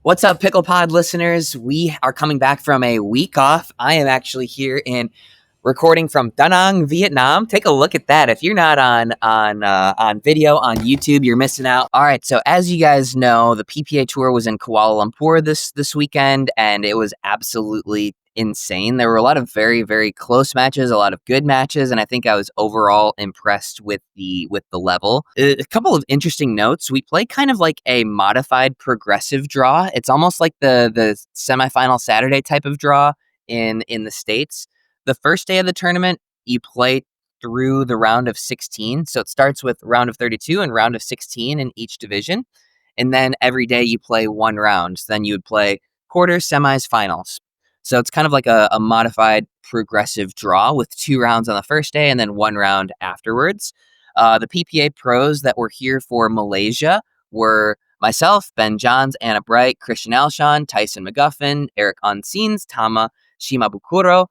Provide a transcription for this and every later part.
What's up, PicklePod listeners? We are coming back from a week off. I am actually here in recording from Da Nang, Vietnam. Take a look at that. If you're not on video on YouTube, you're missing out. All right, so as you guys know, the PPA tour was in Kuala Lumpur this weekend, and it was absolutely insane. There were a lot of very, very close matches, a lot of good matches, and I think I was overall impressed with the level. A couple of interesting notes. We play kind of like a modified progressive draw. It's almost like the semifinal Saturday type of draw in the States. The first day of the tournament, you play through the round of 16. So it starts with round of 32 and round of 16 in each division. And then every day you play one round. So then you would play quarters, semis, finals. So it's kind of like a modified progressive draw with 2 rounds on the first day and then 1 round afterwards. The PPA pros that were here for Malaysia were myself, Ben Johns, Anna Bright, Christian Alshon, Tyson McGuffin, Eric Onsines, Tama Shimabukuro,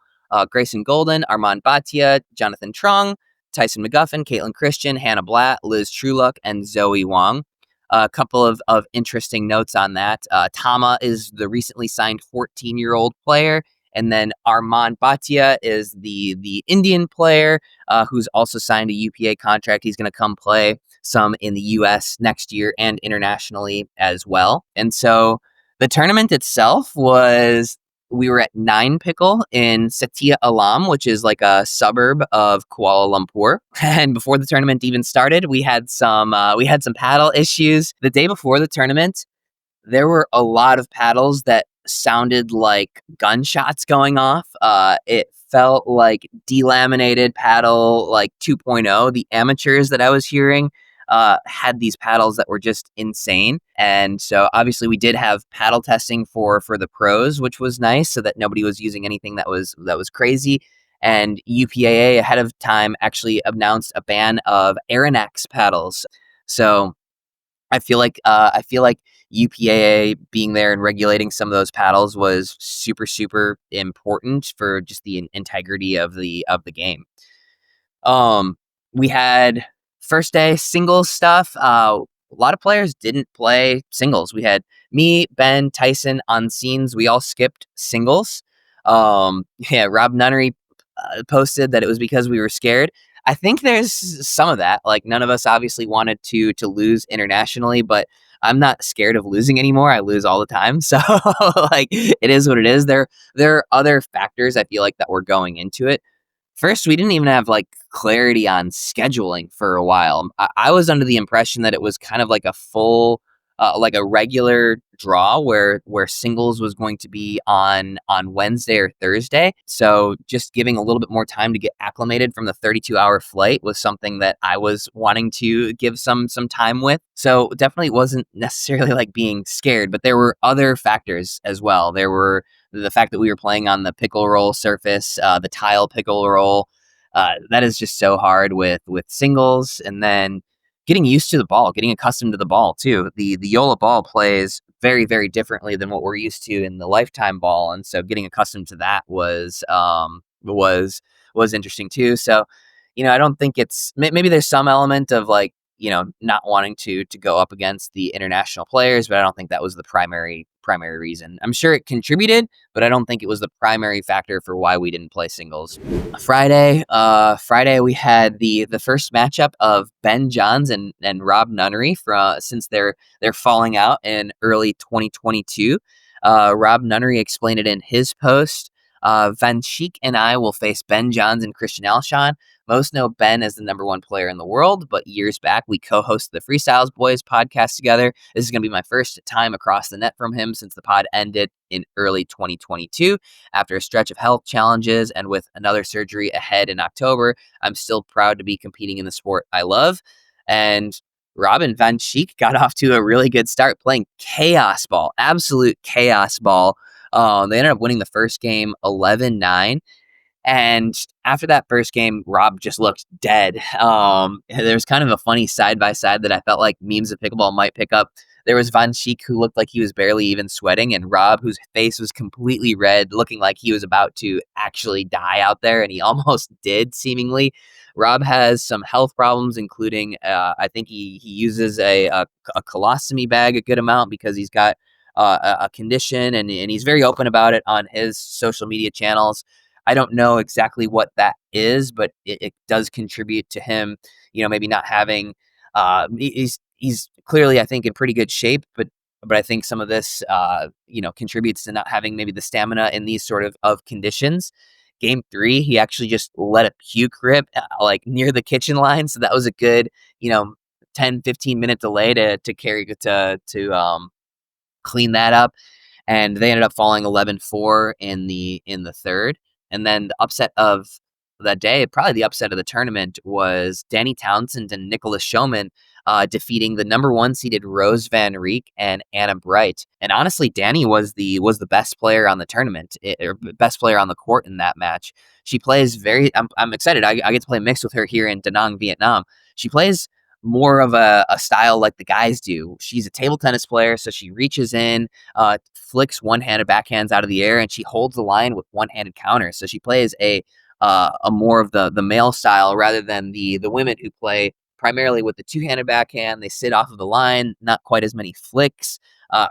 Grayson Golden, Armand Bhatia, Jonathan Trong, Tyson McGuffin, Caitlin Christian, Hannah Blatt, Liz Trueluck, and Zoe Wong. A couple of interesting notes on that. Tama is the recently signed 14-year-old player, and then Armand Bhatia is the Indian player who's also signed a UPA contract. He's going to come play some in the U.S. next year and internationally as well. And so the tournament itself we were at 9 Pickle in Setia Alam, which is like a suburb of Kuala Lumpur. And before the tournament even started, we had some paddle issues. The day before the tournament, there were a lot of paddles that sounded like gunshots going off. It felt like delaminated paddle like 2.0. The amateurs that I was hearing had these paddles that were just insane. And so obviously we did have paddle testing for the pros, which was nice, so that nobody was using anything that was crazy. And UPAA ahead of time actually announced a ban of Aranex paddles. So I feel like UPAA being there and regulating some of those paddles was super, super important for just the integrity of the game. We had first day singles stuff. A lot of players didn't play singles. We had me, Ben, Tyson on scenes. We all skipped singles. Rob Nunnery posted that it was because we were scared. I think there's some of that. Like, none of us obviously wanted to lose internationally, but I'm not scared of losing anymore. I lose all the time. So like, it is what it is. There are other factors I feel like that were going into it. First, we didn't even have like clarity on scheduling for a while. I was under the impression that it was kind of like a full, like a regular draw where singles was going to be on Wednesday or Thursday. So just giving a little bit more time to get acclimated from the 32-hour flight was something that I was wanting to give some time with. So definitely wasn't necessarily like being scared, but there were other factors as well. There were the fact that we were playing on the pickle roll surface, the tile pickle roll. That is just so hard with singles, and then getting used to the ball, getting accustomed to the ball too. The JOOLA ball plays very, very differently than what we're used to in the Lifetime ball, and so getting accustomed to that was interesting too. So, I don't think it's maybe there's some element of like, not wanting to go up against the international players, but I don't think that was the primary reason. I'm sure it contributed, but I don't think it was the primary factor for why we didn't play singles. Friday we had the first matchup of Ben Johns and Rob Nunnery since they're falling out in early 2022. Rob Nunnery explained it in his post. Van Schiek and I will face Ben Johns and Christian Alshon. Most know Ben as the number 1 player in the world, but years back we co-hosted the Freestyles Boys podcast together. This is going to be my first time across the net from him since the pod ended in early 2022. After a stretch of health challenges and with another surgery ahead in October, I'm still proud to be competing in the sport I love. And Robin Van Schiek got off to a really good start playing chaos ball, absolute chaos ball. They ended up winning the first game 11-9. And after that first game, Rob just looked dead. There's kind of a funny side-by-side that I felt like memes of pickleball might pick up. There was Van Schiek, who looked like he was barely even sweating, and Rob, whose face was completely red, looking like he was about to actually die out there, and he almost did, seemingly. Rob has some health problems, including I think he uses a colostomy bag a good amount because he's got a condition, and he's very open about it on his social media channels. I don't know exactly what that is, but it does contribute to him, maybe not having. He's clearly, I think, in pretty good shape, but I think some of this, contributes to not having maybe the stamina in these sort of conditions. Game 3, he actually just let a puke rip like near the kitchen line, so that was a good, 10-15 minute delay to carry to clean that up, and they ended up falling 11-4 in the third. And then the upset of that day, probably the upset of the tournament, was Danny Townsend and Nicholas Schoeman defeating the number 1 seeded Rose Van Reek and Anna Bright. And honestly, Danny was the best player on the tournament, or best player on the court in that match. She plays very. I'm excited. I get to play mixed with her here in Da Nang, Vietnam. She plays more of a style like the guys do. She's a table tennis player, so she reaches in, flicks one-handed backhands out of the air, and she holds the line with one-handed counters. So she plays a more of the male style rather than the women who play primarily with the two-handed backhand. They sit off of the line, not quite as many flicks,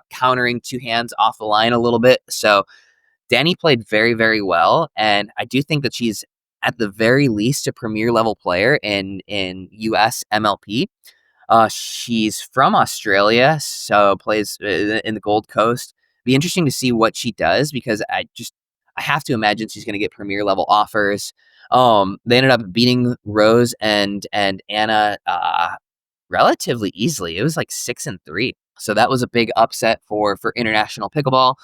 countering two hands off the line a little bit. So Danny played very, very well, and I do think that she's at the very least a premier level player in US MLP. She's from Australia, so plays in the Gold Coast. Be interesting to see what she does, because I have to imagine she's going to get premier level offers. They ended up beating Rose and Anna relatively easily. It was like 6-3. So that was a big upset for international pickleball.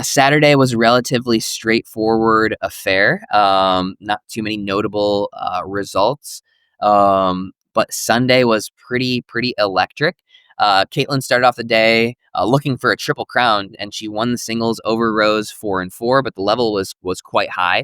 Saturday was a relatively straightforward affair. Not too many notable results. But Sunday was pretty electric. Caitlin started off the day looking for a triple crown, and she won the singles over Rose 4-4, but the level was quite high.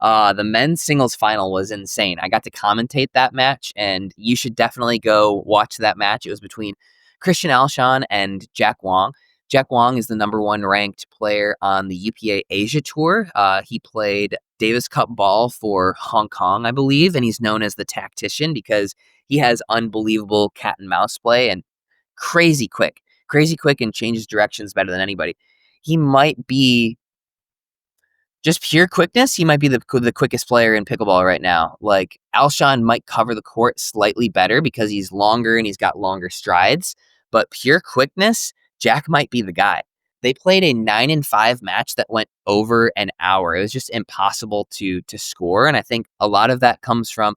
The men's singles final was insane. I got to commentate that match, and you should definitely go watch that match. It was between Christian Alshon and Jack Wong. Jack Wong is the number 1 ranked player on the UPA Asia Tour. He played Davis Cup ball for Hong Kong, I believe, and he's known as the tactician because he has unbelievable cat and mouse play and crazy quick, and changes directions better than anybody. He might be just pure quickness. He might be the quickest player in pickleball right now. Like, Alshon might cover the court slightly better because he's longer and he's got longer strides, but pure quickness, Jack might be the guy. They played a 9-5 match that went over an hour. It was just impossible to score, and I think a lot of that comes from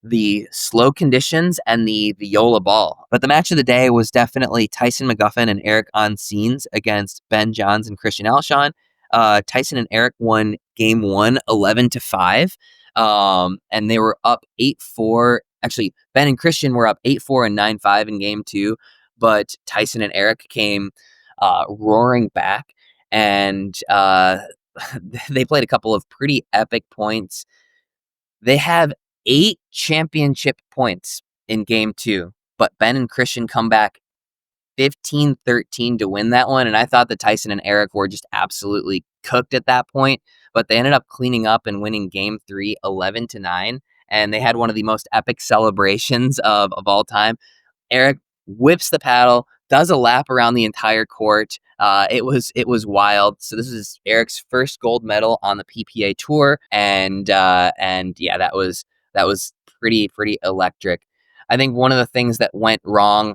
the slow conditions and the JOOLA ball. But the match of the day was definitely Tyson McGuffin and Eric Onsines against Ben Johns and Christian Alshon. Tyson and Eric won game 1 11-5, and they were up 8-4. Actually, Ben and Christian were up 8-4 and 9-5 in game 2, but Tyson and Eric came roaring back, and they played a couple of pretty epic points. They have 8 championship points in game 2, but Ben and Christian come back 15-13 to win that one, and I thought that Tyson and Eric were just absolutely cooked at that point, but they ended up cleaning up and winning game 3 11-9, and they had one of the most epic celebrations of all time. Eric whips the paddle, does a lap around the entire court. It was wild. So this is Eric's first gold medal on the PPA tour, and yeah, that was pretty electric. I think one of the things that went wrong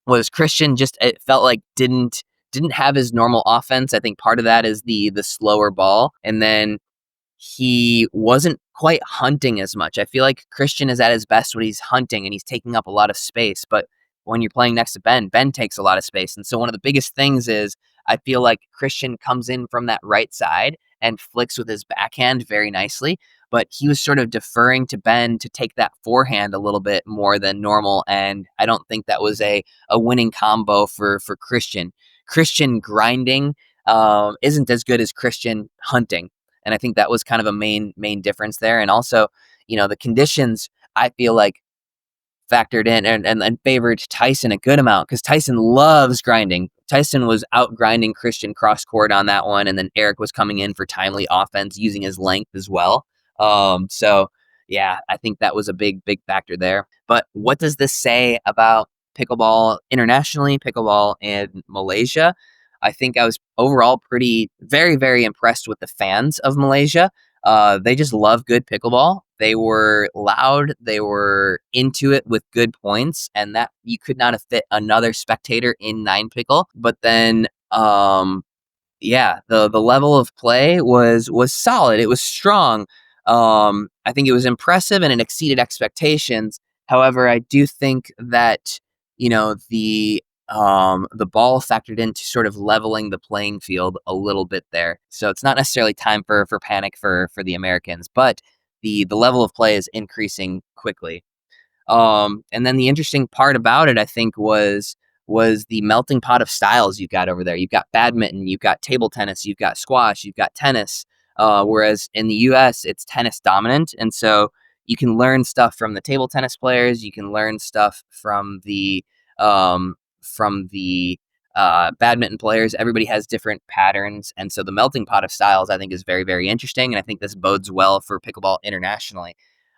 was Christian it felt like didn't have his normal offense. I think part of that is the slower ball, and then he wasn't quite hunting as much. I feel like Christian is at his best when he's hunting and he's taking up a lot of space, but when you're playing next to Ben takes a lot of space. And so one of the biggest things is I feel like Christian comes in from that right side and flicks with his backhand very nicely, but he was sort of deferring to Ben to take that forehand a little bit more than normal, and I don't think that was a winning combo for Christian. Christian grinding isn't as good as Christian hunting, and I think that was kind of a main difference there. And also, the conditions, I feel like, factored in and favored Tyson a good amount, because Tyson loves grinding. Tyson was out grinding Christian cross court on that one, and then Eric was coming in for timely offense using his length as well. So yeah, I think that was a big factor there. But what does this say about pickleball internationally, pickleball in Malaysia? I think I was overall very, very impressed with the fans of Malaysia. They just love good pickleball. They were loud. They were into it with good points, and that you could not have fit another spectator in Nine Pickle. But then, yeah, the level of play was solid. It was strong. I think it was impressive and it exceeded expectations. However, I do think that the ball factored into sort of leveling the playing field a little bit there. So it's not necessarily time for panic for the Americans, but the level of play is increasing quickly. And then the interesting part about it, I think, was the melting pot of styles you've got over there. You've got badminton, you've got table tennis, you've got squash, you've got tennis. Whereas in the U.S., it's tennis dominant, and so you can learn stuff from the table tennis players. You can learn stuff from the badminton players. Everybody has different patterns, and so the melting pot of styles, I think, is very, very interesting, and I think this bodes well for pickleball internationally.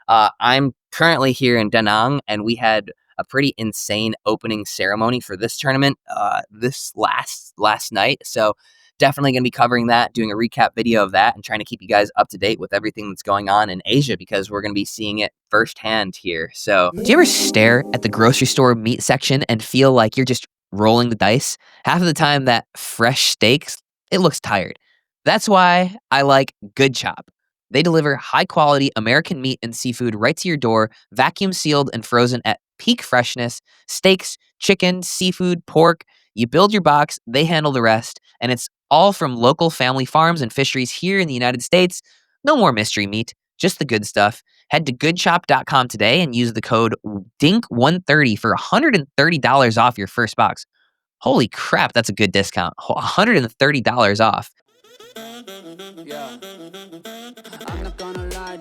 I'm currently here in Da Nang, and we had a pretty insane opening ceremony for this tournament this last night. So definitely going to be covering that, doing a recap video of that, and trying to keep you guys up to date with everything that's going on in Asia because we're going to be seeing it firsthand here. So, do you ever stare at the grocery store meat section and feel like you're just rolling the dice? Half of the time, that fresh steaks, it looks tired. That's why I like Good Chop. They deliver high quality American meat and seafood right to your door, vacuum sealed and frozen at peak freshness. Steaks, chicken, seafood, pork. You build your box, they handle the rest, and it's all from local family farms and fisheries here in the United States. No more mystery meat, just the good stuff. Head to goodchop.com today and use the code DINK130 for $130 off your first box. Holy crap, that's a good discount. $130 off. Yeah. I'm not gonna lie,